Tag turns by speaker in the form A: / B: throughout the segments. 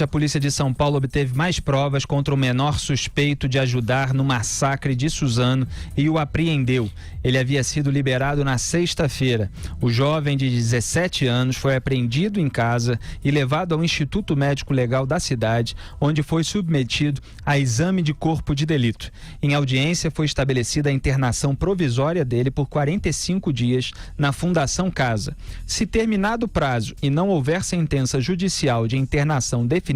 A: A polícia de São Paulo obteve mais provas contra o menor suspeito de ajudar no massacre de Suzano e o apreendeu. Ele havia sido liberado na sexta-feira. O jovem de 17 anos foi apreendido em casa e levado ao Instituto Médico Legal da cidade, onde foi submetido a exame de corpo de delito. Em audiência, foi estabelecida a internação provisória dele por 45 dias na Fundação Casa. Se terminado o prazo e não houver sentença judicial de internação definitiva,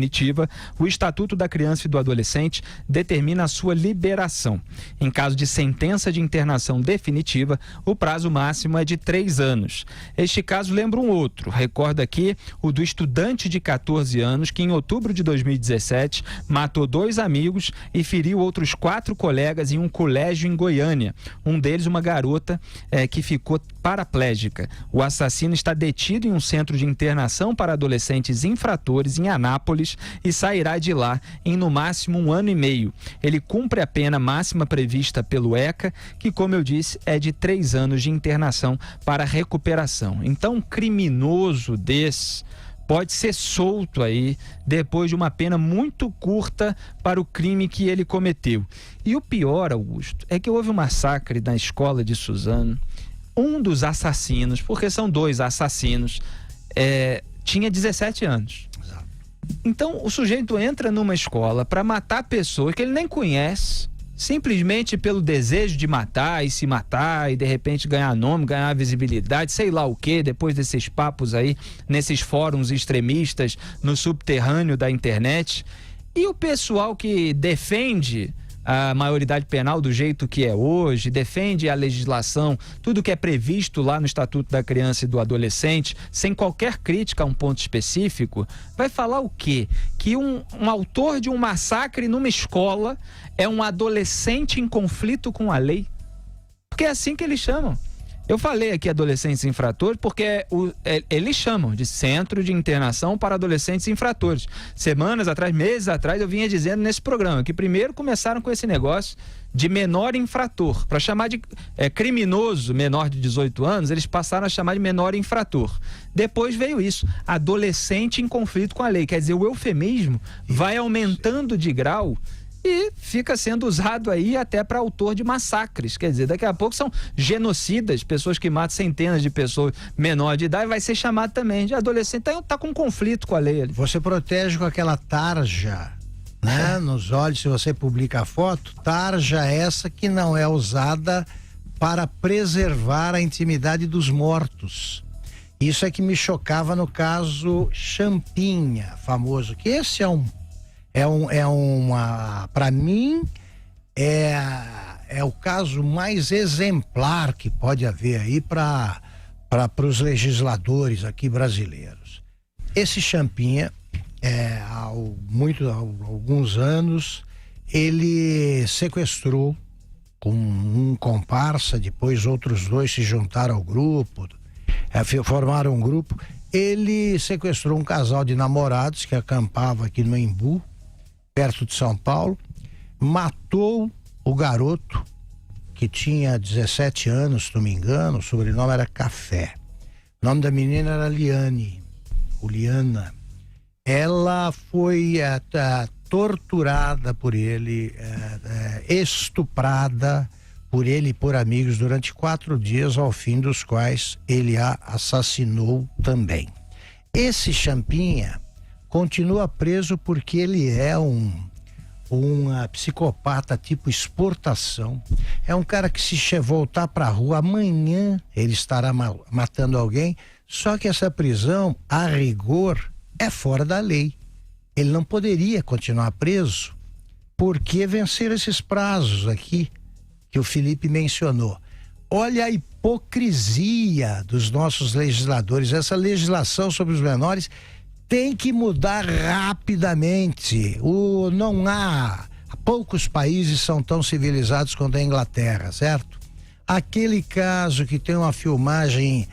A: o Estatuto da Criança e do Adolescente determina a sua liberação. Em caso de sentença de internação definitiva, o prazo máximo é de 3 anos. Este caso lembra um outro. Recorda aqui o do estudante de 14 anos que, em outubro de 2017, matou 2 amigos e feriu outros 4 colegas em um colégio em Goiânia. Um deles, uma garota que ficou paraplégica. O assassino está detido em um centro de internação para adolescentes infratores em Anápolis e sairá de lá em no máximo 1 ano e meio. Ele cumpre a pena máxima prevista pelo ECA, que, como eu disse, é de 3 anos de internação para recuperação. Então, um criminoso desse pode ser solto aí depois de uma pena muito curta para o crime que ele cometeu. E o pior, Augusto, é que houve um massacre na escola de Suzano. Um dos assassinos, porque são 2 assassinos, tinha 17 anos. Então, o sujeito entra numa escola para matar pessoas que ele nem conhece, simplesmente pelo desejo de matar e de repente ganhar nome, ganhar visibilidade, sei lá o que, depois desses papos aí, nesses fóruns extremistas no subterrâneo da internet. E o pessoal que defende a maioridade penal do jeito que é hoje, defende a legislação, tudo que é previsto lá no Estatuto da Criança e do Adolescente, sem qualquer crítica a um ponto específico, vai falar o quê? Que um autor de um massacre numa escola é um adolescente em conflito com a lei? Porque é assim que eles chamam. Eu falei aqui adolescentes infratores porque eles chamam de Centro de Internação para Adolescentes Infratores. Semanas atrás, meses atrás, eu vinha dizendo nesse programa que primeiro começaram com esse negócio de menor infrator. Para chamar de criminoso menor de 18 anos, eles passaram a chamar de menor infrator. Depois veio isso, adolescente em conflito com a lei. Quer dizer, o eufemismo vai aumentando de grau e fica sendo usado aí até para autor de massacres. Quer dizer, daqui a pouco são genocidas, pessoas que matam centenas de pessoas menor de idade, vai ser chamado também de adolescente. Tá com conflito com a lei ali.
B: Você protege com aquela tarja, né? Nos olhos, se você publica a foto, tarja essa que não é usada para preservar a intimidade dos mortos. Isso é que me chocava no caso Champinha, famoso, que esse para mim é o caso mais exemplar que pode haver aí para os legisladores aqui brasileiros. Esse Champinha, há alguns anos, ele sequestrou com um comparsa, depois outros 2 se juntaram ao grupo, formaram um grupo. Ele sequestrou um casal de namorados que acampava aqui no Embu, perto de São Paulo, matou o garoto, que tinha 17 anos, se não me engano, o sobrenome era Café. O nome da menina era Liana. Ela foi torturada por ele, estuprada por ele e por amigos durante 4 dias, ao fim dos quais ele a assassinou também. Esse Champinha continua preso porque ele é um psicopata tipo exportação. É um cara que, se voltar para a rua amanhã, ele estará matando alguém. Só que essa prisão, a rigor, é fora da lei. Ele não poderia continuar preso porque venceram esses prazos aqui que o Felipe mencionou. Olha a hipocrisia dos nossos legisladores. Essa legislação sobre os menores tem que mudar rapidamente. Não há poucos países são tão civilizados quanto a Inglaterra, certo? Aquele caso que tem uma filmagem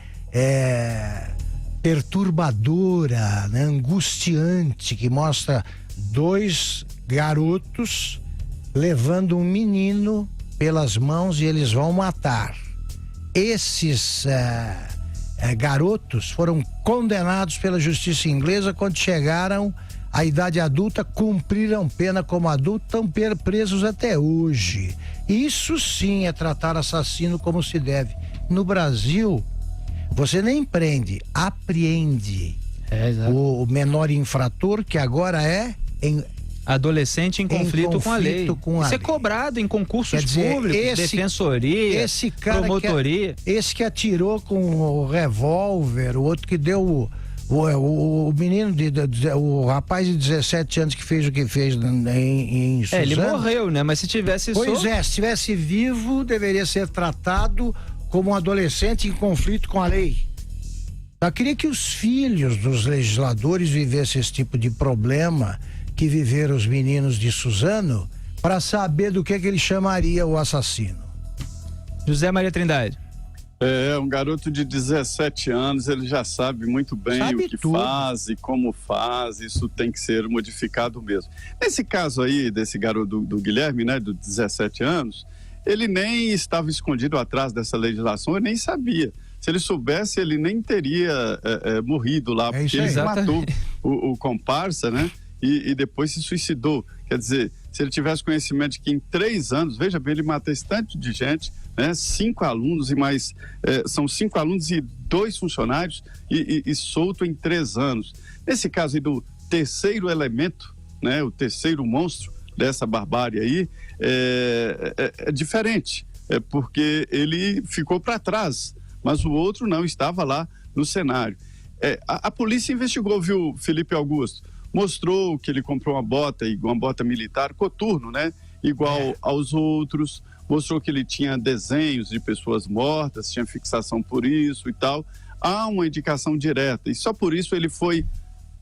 B: perturbadora, né, angustiante, que mostra 2 garotos levando um menino pelas mãos e eles vão matar. Esses garotos foram condenados pela justiça inglesa quando chegaram a idade adulta, cumpriram pena como adulto, estão presos até hoje. Isso sim é tratar assassino como se deve. No Brasil, você nem prende, apreende o menor infrator, que agora é
A: adolescente em conflito com a lei. Isso é cobrado em concursos públicos, defensoria, promotoria.
B: Esse que atirou com o revólver, o outro que deu o menino, o rapaz de 17 anos que fez o que fez em Suzano.
A: Ele morreu, né? Mas se tivesse
B: se tivesse vivo, deveria ser tratado como um adolescente em conflito com a lei. Eu queria que os filhos dos legisladores vivessem esse tipo de problema que viveram os meninos de Suzano, para saber do que ele chamaria o assassino.
A: José Maria Trindade.
C: Um garoto de 17 anos, ele já sabe muito bem o que faz e como faz, isso tem que ser modificado mesmo. Nesse caso aí, desse garoto do Guilherme, né, de 17 anos, ele nem estava escondido atrás dessa legislação, ele nem sabia. Se ele soubesse, ele nem teria morrido lá, porque ele matou o comparsa, né? E depois se suicidou. Quer dizer, se ele tivesse conhecimento de que em 3 anos, veja bem, ele matou esse tanto de gente, né? 5 alunos e mais, são 5 alunos e 2 funcionários e solto em 3 anos. Nesse caso aí do terceiro elemento, né? O terceiro monstro dessa barbárie aí, é diferente, porque ele ficou para trás, mas o outro não estava lá no cenário. A polícia investigou, viu, Felipe Augusto? Mostrou que ele comprou uma bota militar coturno, né? Igual aos outros. Mostrou que ele tinha desenhos de pessoas mortas, tinha fixação por isso e tal. Há uma indicação direta e só por isso ele foi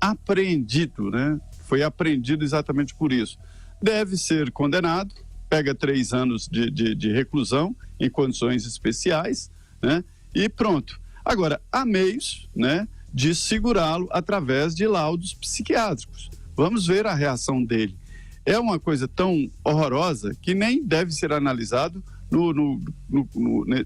C: apreendido, né? Foi apreendido exatamente por isso. Deve ser condenado, pega 3 anos de reclusão em condições especiais, né? E pronto. Agora, há meios, né, de segurá-lo através de laudos psiquiátricos. Vamos ver a reação dele. É uma coisa tão horrorosa que nem deve ser analisado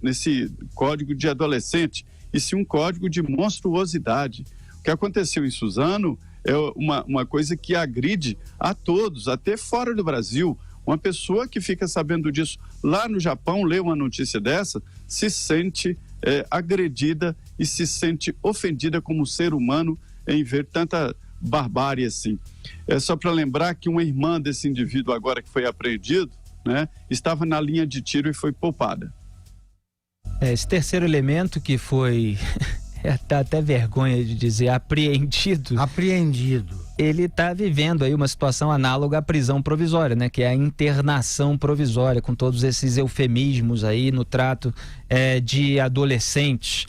C: nesse código de adolescente, e sim um código de monstruosidade. O que aconteceu em Suzano é uma coisa que agride a todos, até fora do Brasil. Uma pessoa que fica sabendo disso lá no Japão, lê uma notícia dessa, se sente agredida e se sente ofendida como ser humano em ver tanta barbárie assim. É só para lembrar que uma irmã desse indivíduo agora que foi apreendido, né, estava na linha de tiro e foi poupada.
A: Esse terceiro elemento que foi, dá até vergonha de dizer, apreendido. Ele está vivendo aí uma situação análoga à prisão provisória, né? Que é a internação provisória, com todos esses eufemismos aí no trato de adolescentes,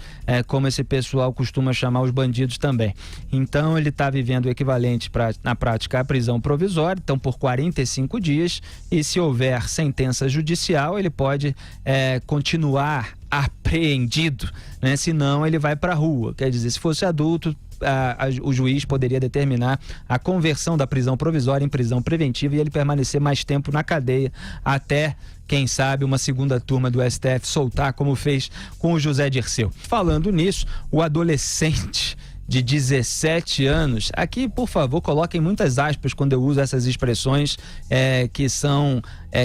A: como esse pessoal costuma chamar os bandidos também. Então ele está vivendo o equivalente na prática à prisão provisória, então por 45 dias, e se houver sentença judicial, ele pode continuar apreendido, né? Senão ele vai para a rua. Quer dizer, se fosse adulto, o juiz poderia determinar a conversão da prisão provisória em prisão preventiva e ele permanecer mais tempo na cadeia até, quem sabe, uma segunda turma do STF soltar, como fez com o José Dirceu. Falando nisso, o adolescente de 17 anos, aqui, por favor, coloquem muitas aspas quando eu uso essas expressões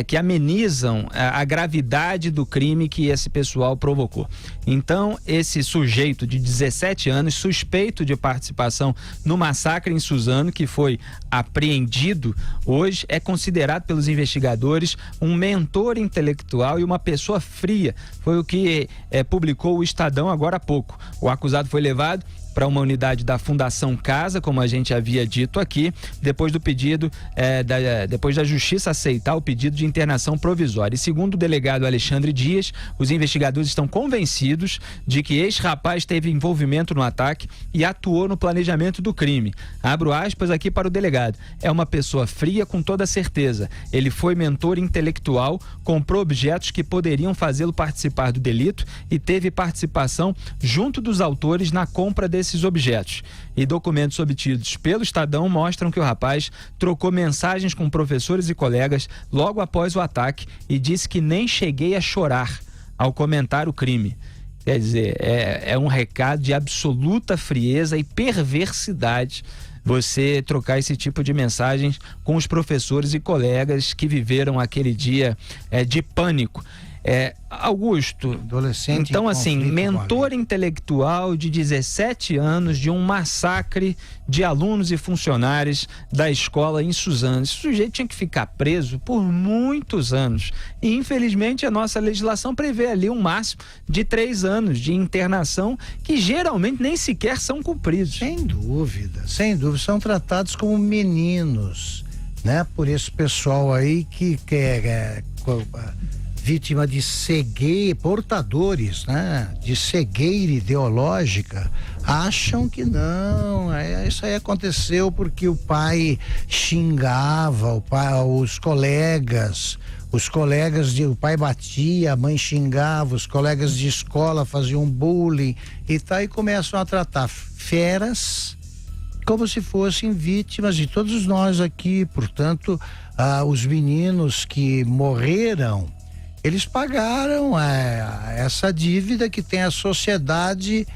A: que amenizam a gravidade do crime que esse pessoal provocou. Então, esse sujeito de 17 anos, suspeito de participação no massacre em Suzano, que foi apreendido hoje, é considerado pelos investigadores um mentor intelectual e uma pessoa fria. Foi o que publicou o Estadão agora há pouco. O acusado foi levado para uma unidade da Fundação Casa, como a gente havia dito aqui, depois do pedido, depois da Justiça aceitar o pedido de internação provisória. E segundo o delegado Alexandre Dias, os investigadores estão convencidos de que este rapaz teve envolvimento no ataque e atuou no planejamento do crime. Abro aspas aqui para o delegado. É uma pessoa fria com toda certeza. Ele foi mentor intelectual, comprou objetos que poderiam fazê-lo participar do delito e teve participação junto dos autores na compra desses objetos. E documentos obtidos pelo Estadão mostram que o rapaz trocou mensagens com professores e colegas logo após o ataque e disse que nem cheguei a chorar ao comentar o crime. Quer dizer, é um recado de absoluta frieza e perversidade você trocar esse tipo de mensagens com os professores e colegas que viveram aquele dia de pânico. Augusto,
B: adolescente,
A: então assim, mentor intelectual de 17 anos de um massacre de alunos e funcionários da escola em Suzano. Esse sujeito tinha que ficar preso por muitos anos e infelizmente a nossa legislação prevê ali um máximo de 3 anos de internação que geralmente nem sequer são cumpridos.
B: Sem dúvida, são tratados como meninos, né? Por esse pessoal aí que quer vítima de cegueira, portadores, né, de cegueira ideológica, acham que não, isso aí aconteceu porque o pai xingava, o pai batia, a mãe xingava, os colegas de escola faziam bullying e tal, e começam a tratar feras como se fossem vítimas de todos nós aqui. Portanto, os meninos que morreram, eles pagaram essa dívida que tem a sociedade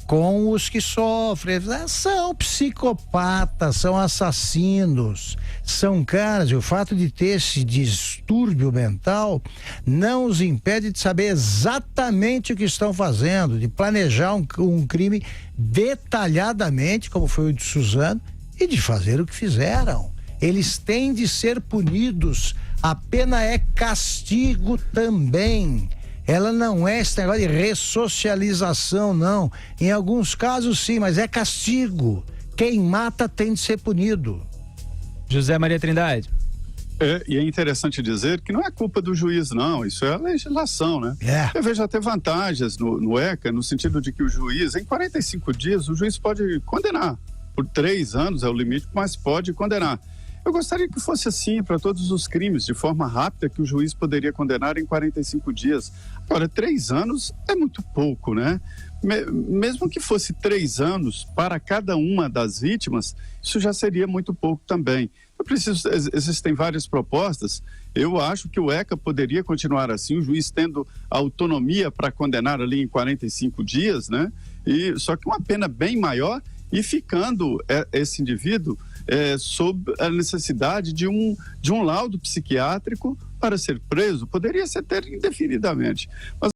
B: com os que sofrem. São psicopatas, são assassinos, são caras. E o fato de ter esse distúrbio mental não os impede de saber exatamente o que estão fazendo, de planejar um crime detalhadamente, como foi o de Suzano, e de fazer o que fizeram. Eles têm de ser punidos. A pena é castigo também. Ela não é esse negócio de ressocialização, não. Em alguns casos sim, mas é castigo. Quem mata tem de ser punido.
A: José Maria Trindade.
C: E é interessante dizer que não é culpa do juiz, não. Isso é a legislação, né? Eu vejo até vantagens no ECA, no sentido de que o juiz, em 45 dias, o juiz pode condenar. Por 3 anos é o limite, mas pode condenar. Eu gostaria que fosse assim para todos os crimes, de forma rápida, que o juiz poderia condenar em 45 dias. Agora, 3 anos é muito pouco, né? Mesmo que fosse 3 anos para cada uma das vítimas, isso já seria muito pouco também. Existem várias propostas. Eu acho que o ECA poderia continuar assim, o juiz tendo autonomia para condenar ali em 45 dias, né? Só que uma pena bem maior e ficando esse indivíduo sob a necessidade de um laudo psiquiátrico para ser preso. Poderia ser até indefinidamente. Mas